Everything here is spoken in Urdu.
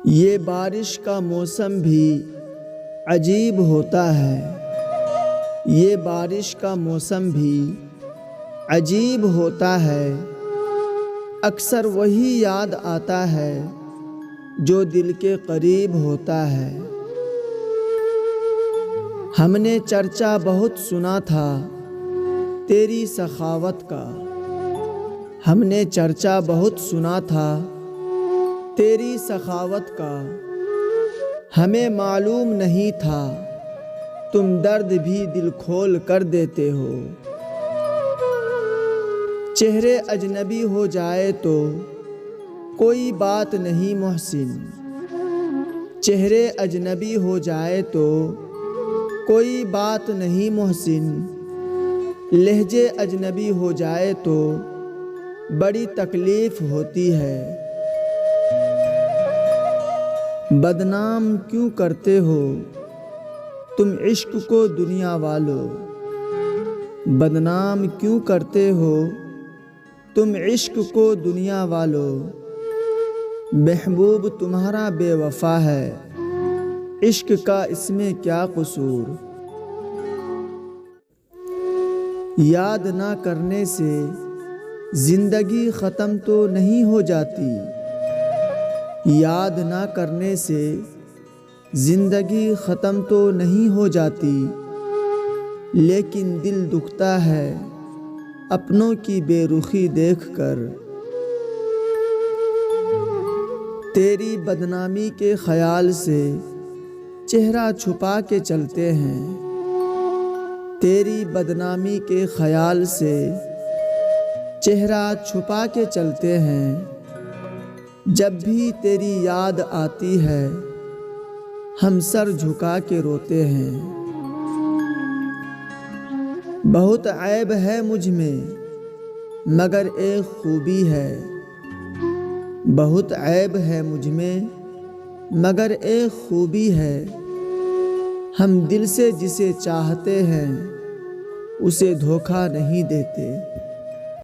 یہ بارش کا موسم بھی عجیب ہوتا ہے، یہ بارش کا موسم بھی عجیب ہوتا ہے، اکثر وہی یاد آتا ہے جو دل کے قریب ہوتا ہے۔ ہم نے چرچا بہت سنا تھا تیری سخاوت کا، ہم نے چرچا بہت سنا تھا تیری سخاوت کا، ہمیں معلوم نہیں تھا تم درد بھی دل کھول کر دیتے ہو۔ چہرے اجنبی ہو جائے تو کوئی بات نہیں محسن، چہرے اجنبی ہو جائے تو کوئی بات نہیں محسن، لہجے اجنبی ہو جائے تو بڑی تکلیف ہوتی ہے۔ بدنام کیوں کرتے ہو تم عشق کو دنیا والو، بدنام کیوں کرتے ہو تم عشق کو دنیا والو، محبوب تمہارا بے وفا ہے، عشق کا اس میں کیا قصور۔ یاد نہ کرنے سے زندگی ختم تو نہیں ہو جاتی، یاد نہ کرنے سے زندگی ختم تو نہیں ہو جاتی، لیکن دل دکھتا ہے اپنوں کی بے رخی دیکھ کر۔ تیری بدنامی کے خیال سے چہرہ چھپا کے چلتے ہیں، تیری بدنامی کے خیال سے چہرہ چھپا کے چلتے ہیں، جب بھی تیری یاد آتی ہے ہم سر جھکا کے روتے ہیں۔ بہت عیب ہے مجھ میں مگر ایک خوبی ہے، بہت عیب ہے مجھ میں مگر ایک خوبی ہے، ہم دل سے جسے چاہتے ہیں اسے دھوکہ نہیں دیتے۔